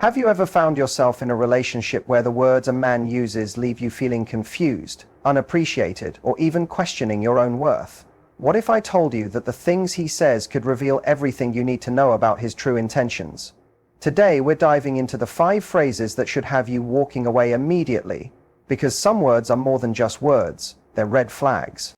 Have you ever found yourself in a relationship where the words a man uses leave you feeling confused, unappreciated, or even questioning your own worth? What if I told you that the things he says could reveal everything you need to know about his true intentions? Today, we're diving into the 5 phrases that should have you walking away immediately, because some words are more than just words, they're red flags.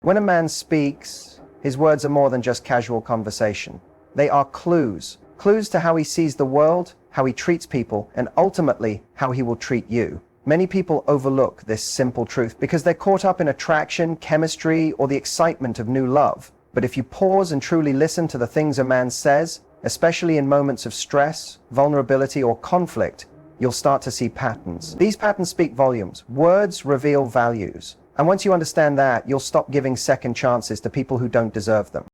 When a man speaks, his words are more than just casual conversation. They are clues to how he sees the world, how he treats people, and ultimately, how he will treat you. Many people overlook this simple truth because they're caught up in attraction, chemistry, or the excitement of new love. But if you pause and truly listen to the things a man says, especially in moments of stress, vulnerability, or conflict, you'll start to see patterns. These patterns speak volumes. Words reveal values. And once you understand that, you'll stop giving second chances to people who don't deserve them.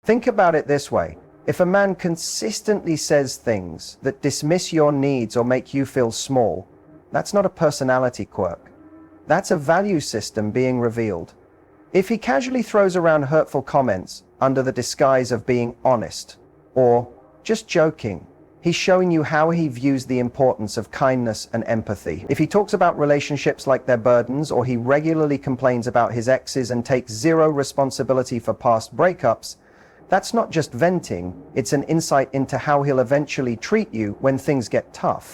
Think about it this way. If a man consistently says things that dismiss your needs or make you feel small, that's not a personality quirk. That's a value system being revealed. If he casually throws around hurtful comments under the disguise of being honest or just joking, he's showing you how he views the importance of kindness and empathy. If he talks about relationships like they're burdens, or he regularly complains about his exes and takes zero responsibility for past breakups, that's not just venting, it's an insight into how he'll eventually treat you when things get tough.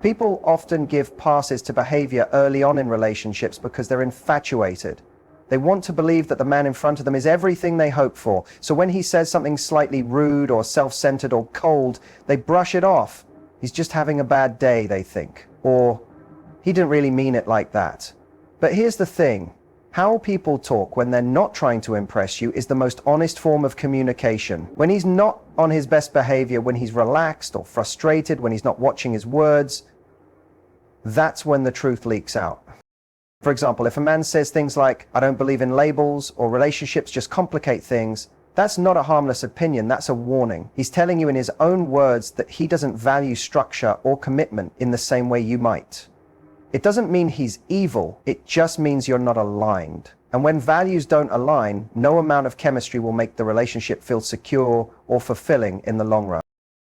People often give passes to behavior early on in relationships because they're infatuated. They want to believe that the man in front of them is everything they hope for. So when he says something slightly rude or self-centered or cold, they brush it off. He's just having a bad day, they think. Or, he didn't really mean it like that. But here's the thing. How people talk when they're not trying to impress you is the most honest form of communication. When he's not on his best behavior, when he's relaxed or frustrated, when he's not watching his words, that's when the truth leaks out. For example, if a man says things like, "I don't believe in labels," or "relationships just complicate things," that's not a harmless opinion, that's a warning. He's telling you in his own words that he doesn't value structure or commitment in the same way you might. It doesn't mean he's evil, it just means you're not aligned. And when values don't align, no amount of chemistry will make the relationship feel secure or fulfilling in the long run.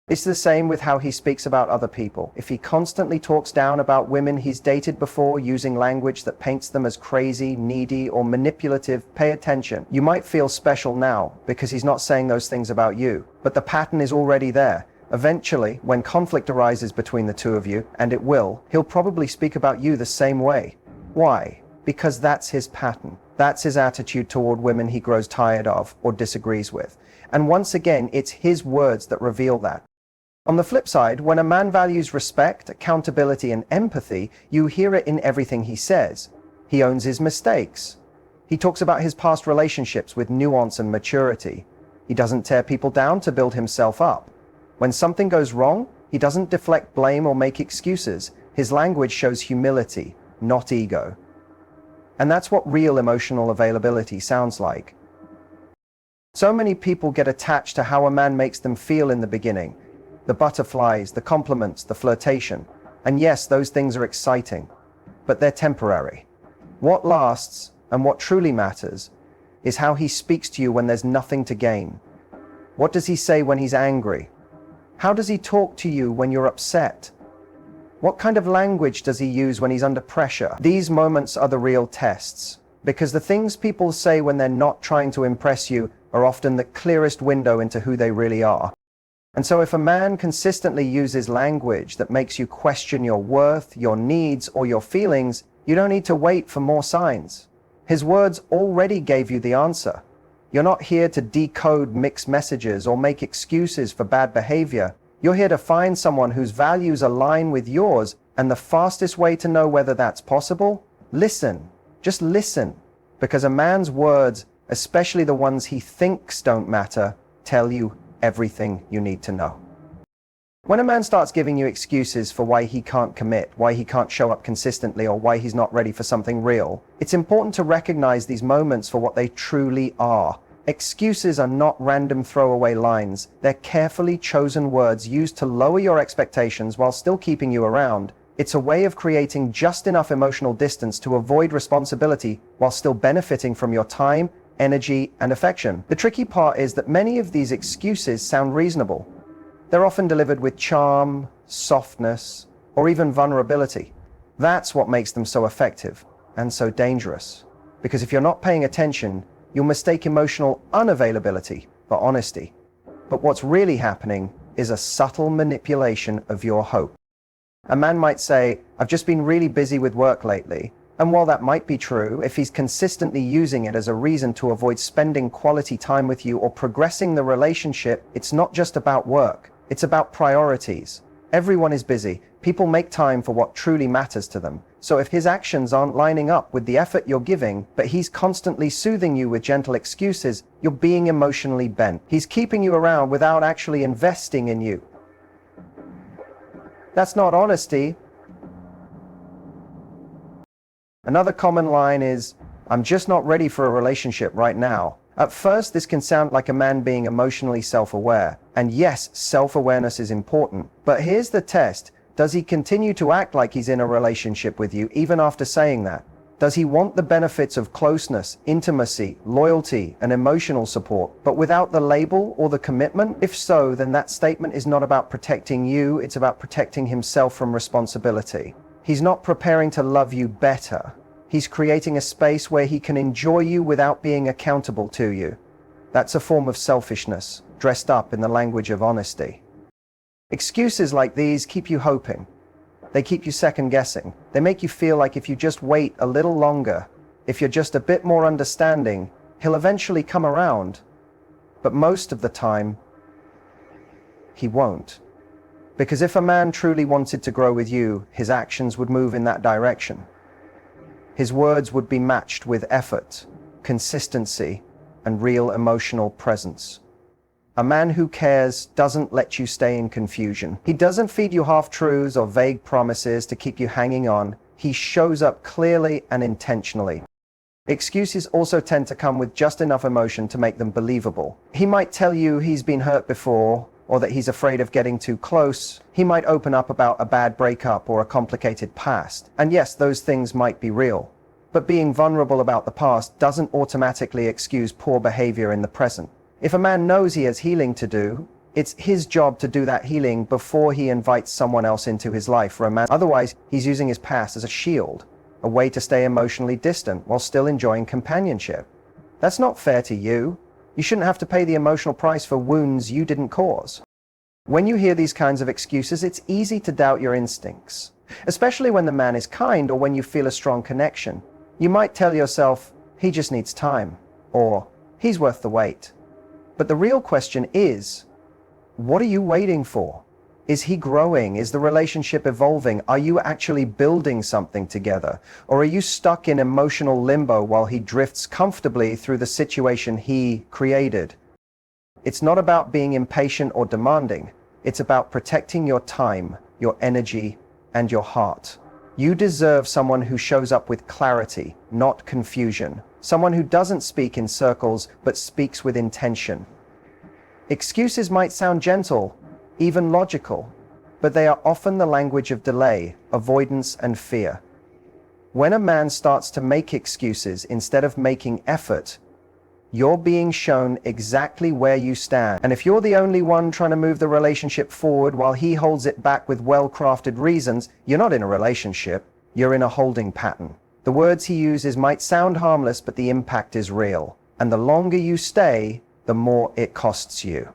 It's the same with how he speaks about other people. If he constantly talks down about women he's dated before, using language that paints them as crazy, needy, or manipulative, pay attention. You might feel special now because he's not saying those things about you, but the pattern is already there. Eventually, when conflict arises between the two of you, and it will, he'll probably speak about you the same way. Why? Because that's his pattern. That's his attitude toward women he grows tired of or disagrees with. And once again, it's his words that reveal that. On the flip side, when a man values respect, accountability, and empathy, you hear it in everything he says. He owns his mistakes. He talks about his past relationships with nuance and maturity. He doesn't tear people down to build himself up. When something goes wrong, he doesn't deflect blame or make excuses. His language shows humility, not ego. And that's what real emotional availability sounds like. So many people get attached to how a man makes them feel in the beginning. The butterflies, the compliments, the flirtation. And yes, those things are exciting, but they're temporary. What lasts, and what truly matters, is how he speaks to you when there's nothing to gain. What does he say when he's angry? How does he talk to you when you're upset? What kind of language does he use when he's under pressure? These moments are the real tests, because the things people say when they're not trying to impress you are often the clearest window into who they really are. And so if a man consistently uses language that makes you question your worth, your needs, or your feelings, you don't need to wait for more signs. His words already gave you the answer. You're not here to decode mixed messages or make excuses for bad behavior. You're here to find someone whose values align with yours, and the fastest way to know whether that's possible? Listen. Just listen. Because a man's words, especially the ones he thinks don't matter, tell you everything you need to know. When a man starts giving you excuses for why he can't commit, why he can't show up consistently, or why he's not ready for something real, it's important to recognize these moments for what they truly are. Excuses are not random throwaway lines. They're carefully chosen words used to lower your expectations while still keeping you around. It's a way of creating just enough emotional distance to avoid responsibility while still benefiting from your time, energy, and affection. The tricky part is that many of these excuses sound reasonable. They're often delivered with charm, softness, or even vulnerability. That's what makes them so effective and so dangerous. Because if you're not paying attention, you'll mistake emotional unavailability for honesty. But what's really happening is a subtle manipulation of your hope. A man might say, "I've just been really busy with work lately." And while that might be true, if he's consistently using it as a reason to avoid spending quality time with you or progressing the relationship, it's not just about work. It's about priorities. Everyone is busy. People make time for what truly matters to them. So if his actions aren't lining up with the effort you're giving, but he's constantly soothing you with gentle excuses, you're being emotionally bent. He's keeping you around without actually investing in you. That's not honesty. Another common line is, "I'm just not ready for a relationship right now." At first, this can sound like a man being emotionally self-aware. And yes, self-awareness is important. But here's the test. Does he continue to act like he's in a relationship with you even after saying that? Does he want the benefits of closeness, intimacy, loyalty, and emotional support, but without the label or the commitment? If so, then that statement is not about protecting you, it's about protecting himself from responsibility. He's not preparing to love you better. He's creating a space where he can enjoy you without being accountable to you. That's a form of selfishness, dressed up in the language of honesty. Excuses like these keep you hoping. They keep you second-guessing. They make you feel like if you just wait a little longer, if you're just a bit more understanding, he'll eventually come around. But most of the time, he won't. Because if a man truly wanted to grow with you, his actions would move in that direction. His words would be matched with effort, consistency, and real emotional presence. A man who cares doesn't let you stay in confusion. He doesn't feed you half-truths or vague promises to keep you hanging on. He shows up clearly and intentionally. Excuses also tend to come with just enough emotion to make them believable. He might tell you he's been hurt before, or that he's afraid of getting too close. He might open up about a bad breakup or a complicated past. And yes, those things might be real. But being vulnerable about the past doesn't automatically excuse poor behavior in the present. If a man knows he has healing to do, it's his job to do that healing before he invites someone else into his life romantically. Otherwise, he's using his past as a shield, a way to stay emotionally distant while still enjoying companionship. That's not fair to you. You shouldn't have to pay the emotional price for wounds you didn't cause. When you hear these kinds of excuses, it's easy to doubt your instincts, especially when the man is kind or when you feel a strong connection. You might tell yourself, "He just needs time," or "He's worth the wait." But the real question is, what are you waiting for? Is he growing? Is the relationship evolving? Are you actually building something together? Or are you stuck in emotional limbo while he drifts comfortably through the situation he created? It's not about being impatient or demanding. It's about protecting your time, your energy, and your heart. You deserve someone who shows up with clarity, not confusion. Someone who doesn't speak in circles, but speaks with intention. Excuses might sound gentle, even logical, but they are often the language of delay, avoidance, and fear. When a man starts to make excuses instead of making effort, you're being shown exactly where you stand. And if you're the only one trying to move the relationship forward while he holds it back with well-crafted reasons, you're not in a relationship, you're in a holding pattern. The words he uses might sound harmless, but the impact is real. And the longer you stay, the more it costs you.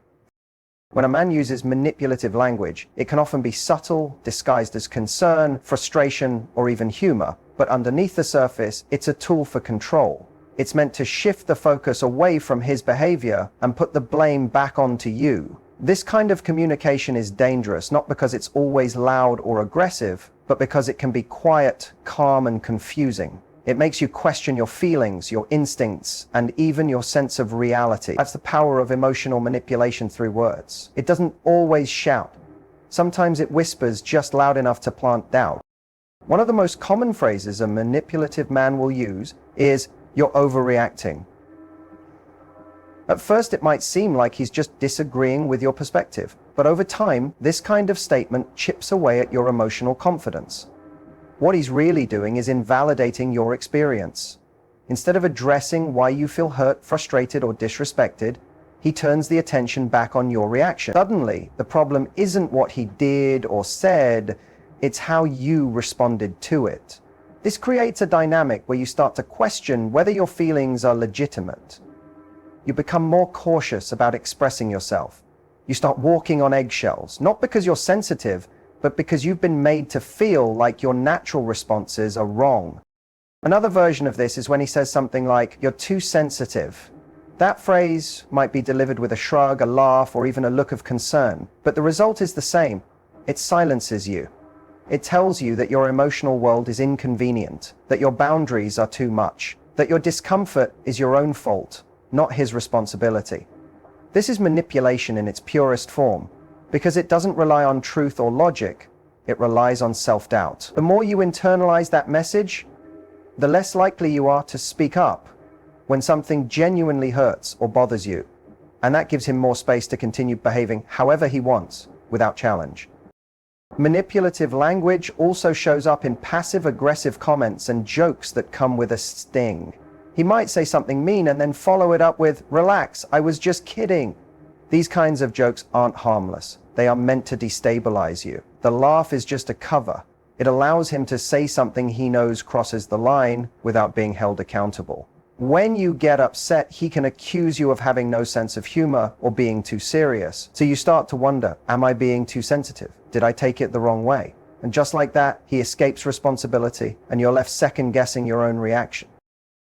When a man uses manipulative language, it can often be subtle, disguised as concern, frustration, or even humor. But underneath the surface, it's a tool for control. It's meant to shift the focus away from his behavior and put the blame back onto you. This kind of communication is dangerous, not because it's always loud or aggressive, but because it can be quiet, calm, and confusing. It makes you question your feelings, your instincts, and even your sense of reality. That's the power of emotional manipulation through words. It doesn't always shout. Sometimes it whispers just loud enough to plant doubt. One of the most common phrases a manipulative man will use is, "You're overreacting." At first, it might seem like he's just disagreeing with your perspective, but over time, this kind of statement chips away at your emotional confidence. What he's really doing is invalidating your experience. Instead of addressing why you feel hurt, frustrated, or disrespected, he turns the attention back on your reaction. Suddenly, the problem isn't what he did or said, it's how you responded to it. This creates a dynamic where you start to question whether your feelings are legitimate. You become more cautious about expressing yourself. You start walking on eggshells, not because you're sensitive, but because you've been made to feel like your natural responses are wrong. Another version of this is when he says something like, "You're too sensitive." That phrase might be delivered with a shrug, a laugh, or even a look of concern, but the result is the same. It silences you. It tells you that your emotional world is inconvenient, that your boundaries are too much, that your discomfort is your own fault, not his responsibility. This is manipulation in its purest form, because it doesn't rely on truth or logic, it relies on self-doubt. The more you internalize that message, the less likely you are to speak up when something genuinely hurts or bothers you, and that gives him more space to continue behaving however he wants, without challenge. Manipulative language also shows up in passive-aggressive comments and jokes that come with a sting. He might say something mean and then follow it up with, "Relax, I was just kidding." These kinds of jokes aren't harmless. They are meant to destabilize you. The laugh is just a cover. It allows him to say something he knows crosses the line without being held accountable. When you get upset, he can accuse you of having no sense of humor or being too serious. So you start to wonder, am I being too sensitive? Did I take it the wrong way? And just like that, he escapes responsibility and you're left second-guessing your own reaction.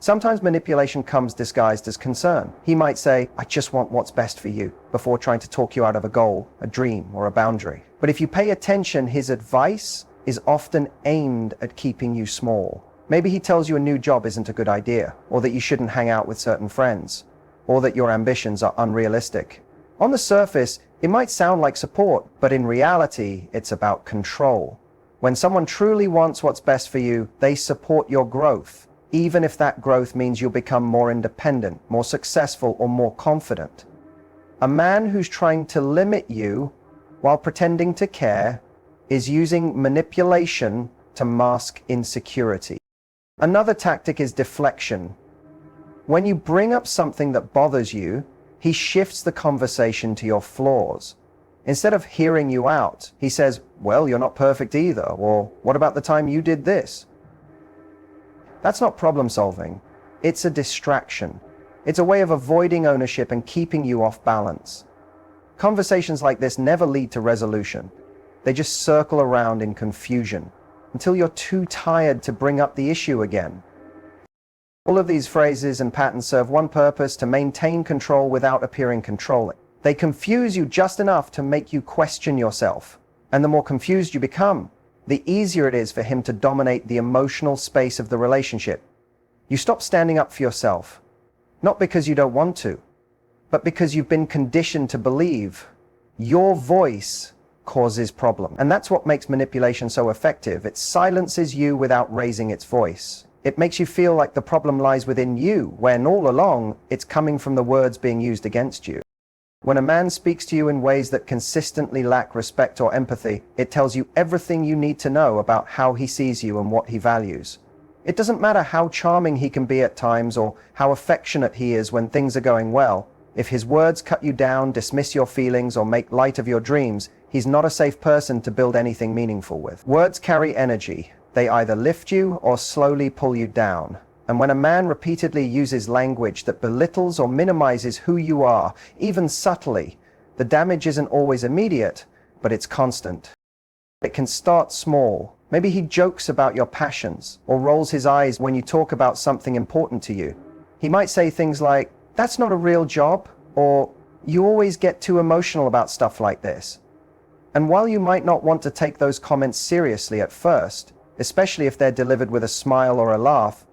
Sometimes manipulation comes disguised as concern. He might say, "I just want what's best for you," before trying to talk you out of a goal, a dream, or a boundary. But if you pay attention, his advice is often aimed at keeping you small. Maybe he tells you a new job isn't a good idea, or that you shouldn't hang out with certain friends, or that your ambitions are unrealistic. On the surface, it might sound like support, but in reality, it's about control. When someone truly wants what's best for you, they support your growth, even if that growth means you'll become more independent, more successful, or more confident. A man who's trying to limit you while pretending to care is using manipulation to mask insecurity. Another tactic is deflection. When you bring up something that bothers you, he shifts the conversation to your flaws. Instead of hearing you out, he says, "Well, you're not perfect either," or "What about the time you did this?" That's not problem solving. It's a distraction. It's a way of avoiding ownership and keeping you off balance. Conversations like this never lead to resolution. They just circle around in confusion until you're too tired to bring up the issue again. All of these phrases and patterns serve one purpose: to maintain control without appearing controlling. They confuse you just enough to make you question yourself. And the more confused you become, the easier it is for him to dominate the emotional space of the relationship. You stop standing up for yourself, not because you don't want to, but because you've been conditioned to believe your voice causes problem. And that's what makes manipulation so effective. It silences you without raising its voice. It makes you feel like the problem lies within you, when all along it's coming from the words being used against you. When a man speaks to you in ways that consistently lack respect or empathy, it tells you everything you need to know about how he sees you and what he values. It doesn't matter how charming he can be at times or how affectionate he is when things are going well. If his words cut you down, dismiss your feelings, or make light of your dreams, he's not a safe person to build anything meaningful with. Words carry energy. They either lift you or slowly pull you down. And when a man repeatedly uses language that belittles or minimizes who you are, even subtly, the damage isn't always immediate, but it's constant. It can start small. Maybe he jokes about your passions or rolls his eyes when you talk about something important to you. He might say things like, "That's not a real job," or "You always get too emotional about stuff like this." And while you might not want to take those comments seriously at first, especially if they're delivered with a smile or a laugh,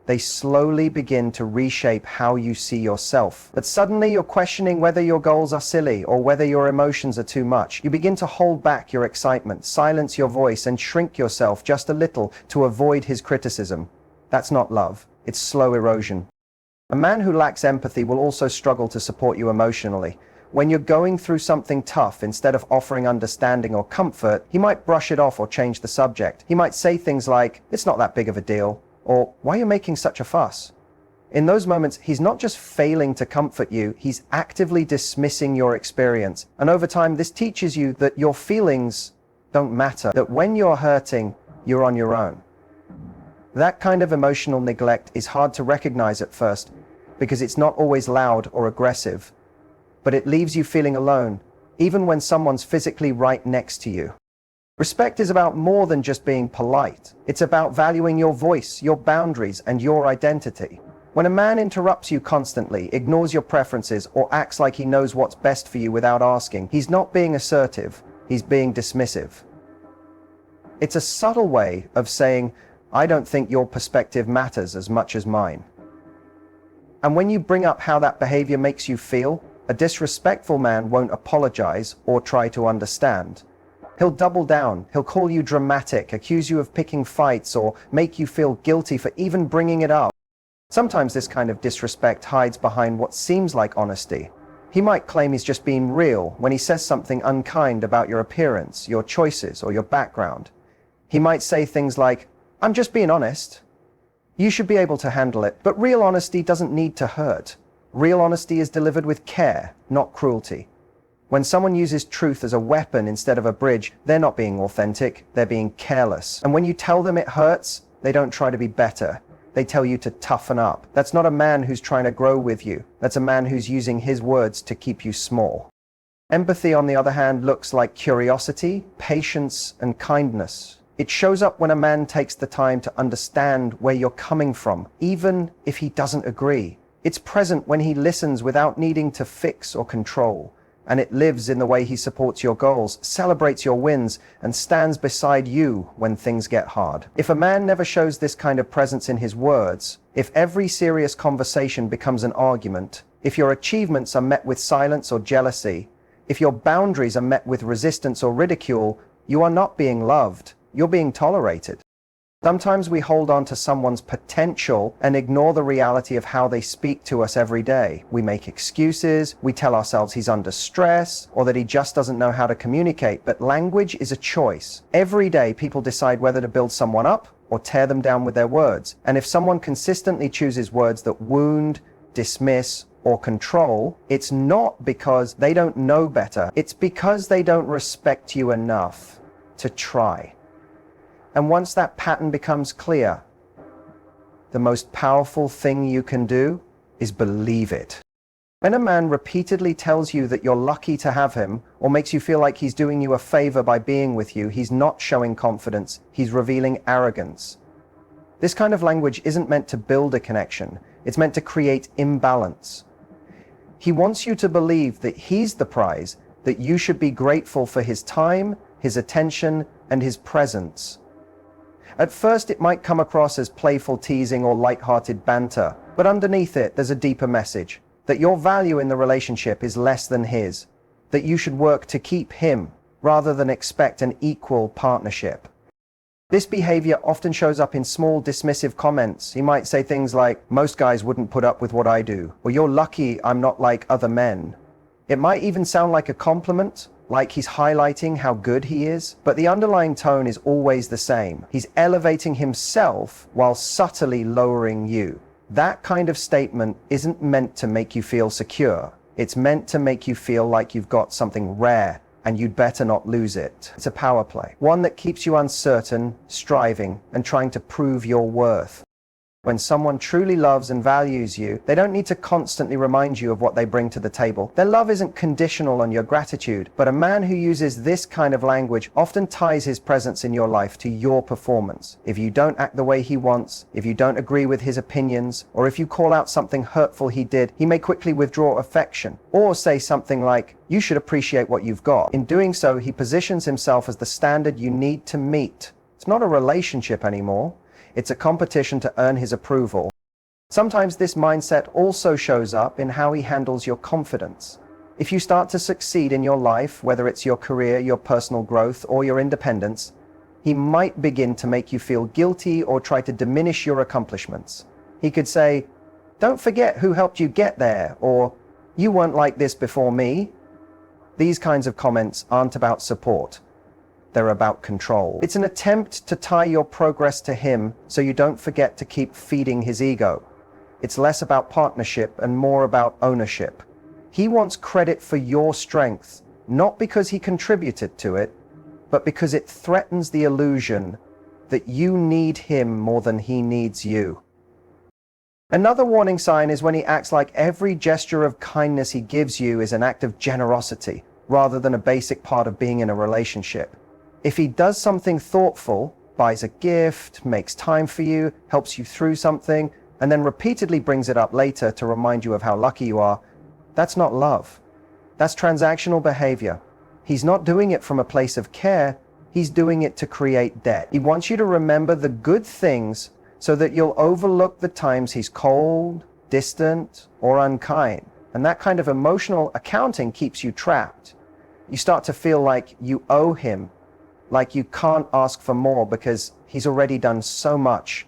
they slowly begin to reshape how you see yourself. But suddenly you're questioning whether your goals are silly or whether your emotions are too much. You begin to hold back your excitement, silence your voice, and shrink yourself just a little to avoid his criticism. That's not love. It's slow erosion. A man who lacks empathy will also struggle to support you emotionally. When you're going through something tough, instead of offering understanding or comfort, he might brush it off or change the subject. He might say things like, "It's not that big of a deal," or "Why are you making such a fuss?" In those moments, he's not just failing to comfort you, he's actively dismissing your experience. And over time, this teaches you that your feelings don't matter, that when you're hurting, you're on your own. That kind of emotional neglect is hard to recognize at first because it's not always loud or aggressive, but it leaves you feeling alone, even when someone's physically right next to you. Respect is about more than just being polite. It's about valuing your voice, your boundaries, and your identity. When a man interrupts you constantly, ignores your preferences, or acts like he knows what's best for you without asking, he's not being assertive, he's being dismissive. It's a subtle way of saying, I don't think your perspective matters as much as mine. And when you bring up how that behavior makes you feel, a disrespectful man won't apologize or try to understand. He'll double down, he'll call you dramatic, accuse you of picking fights, or make you feel guilty for even bringing it up. Sometimes this kind of disrespect hides behind what seems like honesty. He might claim he's just being real when he says something unkind about your appearance, your choices, or your background. He might say things like, I'm just being honest. You should be able to handle it, but real honesty doesn't need to hurt. Real honesty is delivered with care, not cruelty. When someone uses truth as a weapon instead of a bridge, they're not being authentic, they're being careless. And when you tell them it hurts, they don't try to be better. They tell you to toughen up. That's not a man who's trying to grow with you. That's a man who's using his words to keep you small. Empathy, on the other hand, looks like curiosity, patience, and kindness. It shows up when a man takes the time to understand where you're coming from, even if he doesn't agree. It's present when he listens without needing to fix or control. And it lives in the way he supports your goals, celebrates your wins, and stands beside you when things get hard. If a man never shows this kind of presence in his words, if every serious conversation becomes an argument, if your achievements are met with silence or jealousy, if your boundaries are met with resistance or ridicule, you are not being loved, you're being tolerated. Sometimes we hold on to someone's potential and ignore the reality of how they speak to us every day. We make excuses, we tell ourselves he's under stress, or that he just doesn't know how to communicate, but language is a choice. Every day people decide whether to build someone up or tear them down with their words. And if someone consistently chooses words that wound, dismiss, or control, it's not because they don't know better, it's because they don't respect you enough to try. And once that pattern becomes clear, the most powerful thing you can do is believe it. When a man repeatedly tells you that you're lucky to have him, or makes you feel like he's doing you a favor by being with you, he's not showing confidence, he's revealing arrogance. This kind of language isn't meant to build a connection, it's meant to create imbalance. He wants you to believe that he's the prize, that you should be grateful for his time, his attention, and his presence. At first, it might come across as playful teasing or light-hearted banter, but underneath it, there's a deeper message, that your value in the relationship is less than his, that you should work to keep him, rather than expect an equal partnership. This behavior often shows up in small, dismissive comments. He might say things like, most guys wouldn't put up with what I do, or you're lucky I'm not like other men. It might even sound like a compliment, like he's highlighting how good he is, but the underlying tone is always the same. He's elevating himself while subtly lowering you. That kind of statement isn't meant to make you feel secure. It's meant to make you feel like you've got something rare and you'd better not lose it. It's a power play, one that keeps you uncertain, striving, and trying to prove your worth. When someone truly loves and values you, they don't need to constantly remind you of what they bring to the table. Their love isn't conditional on your gratitude, but a man who uses this kind of language often ties his presence in your life to your performance. If you don't act the way he wants, if you don't agree with his opinions, or if you call out something hurtful he did, he may quickly withdraw affection, or say something like, you should appreciate what you've got. In doing so, he positions himself as the standard you need to meet. It's not a relationship anymore. It's a competition to earn his approval. Sometimes this mindset also shows up in how he handles your confidence. If you start to succeed in your life, whether it's your career, your personal growth, or your independence, he might begin to make you feel guilty or try to diminish your accomplishments. He could say, don't forget who helped you get there, or you weren't like this before me. These kinds of comments aren't about support. They're about control. It's an attempt to tie your progress to him so you don't forget to keep feeding his ego. It's less about partnership and more about ownership. He wants credit for your strength, not because he contributed to it, but because it threatens the illusion that you need him more than he needs you. Another warning sign is when he acts like every gesture of kindness he gives you is an act of generosity, rather than a basic part of being in a relationship. If he does something thoughtful, buys a gift, makes time for you, helps you through something, and then repeatedly brings it up later to remind you of how lucky you are, that's not love. That's transactional behavior. He's not doing it from a place of care, he's doing it to create debt. He wants you to remember the good things so that you'll overlook the times he's cold, distant, or unkind. And that kind of emotional accounting keeps you trapped. You start to feel like you owe him, like you can't ask for more because he's already done so much.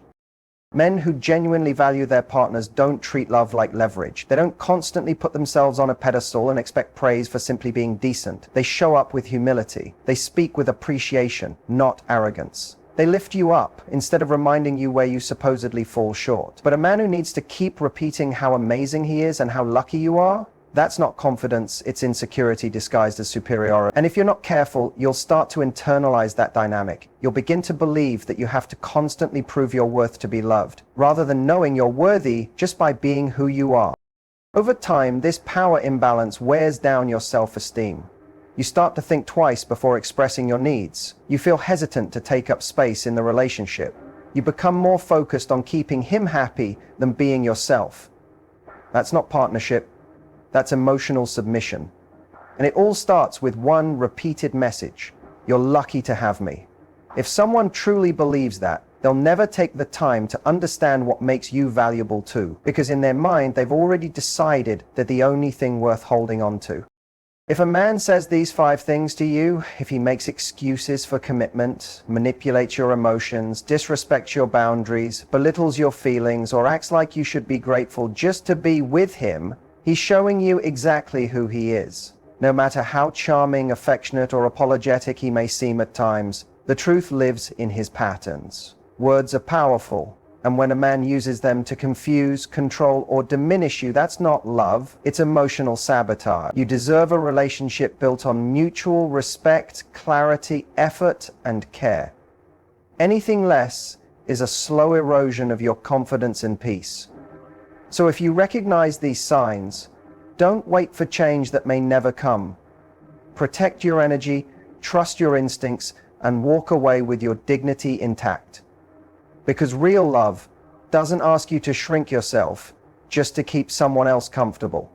Men who genuinely value their partners don't treat love like leverage. They don't constantly put themselves on a pedestal and expect praise for simply being decent. They show up with humility. They speak with appreciation, not arrogance. They lift you up instead of reminding you where you supposedly fall short. But a man who needs to keep repeating how amazing he is and how lucky you are, that's not confidence, it's insecurity disguised as superiority. And if you're not careful, you'll start to internalize that dynamic. You'll begin to believe that you have to constantly prove your worth to be loved, rather than knowing you're worthy just by being who you are. Over time, this power imbalance wears down your self-esteem. You start to think twice before expressing your needs. You feel hesitant to take up space in the relationship. You become more focused on keeping him happy than being yourself. That's not partnership. That's emotional submission. And it all starts with one repeated message. You're lucky to have me. If someone truly believes that, they'll never take the time to understand what makes you valuable too, because in their mind, they've already decided that the only thing worth holding on to. If a man says these 5 things to you, if he makes excuses for commitment, manipulates your emotions, disrespects your boundaries, belittles your feelings, or acts like you should be grateful just to be with him, he's showing you exactly who he is. No matter how charming, affectionate, or apologetic he may seem at times, the truth lives in his patterns. Words are powerful, and when a man uses them to confuse, control, or diminish you, that's not love, it's emotional sabotage. You deserve a relationship built on mutual respect, clarity, effort, and care. Anything less is a slow erosion of your confidence and peace. So if you recognize these signs, don't wait for change that may never come. Protect your energy, trust your instincts, and walk away with your dignity intact. Because real love doesn't ask you to shrink yourself just to keep someone else comfortable.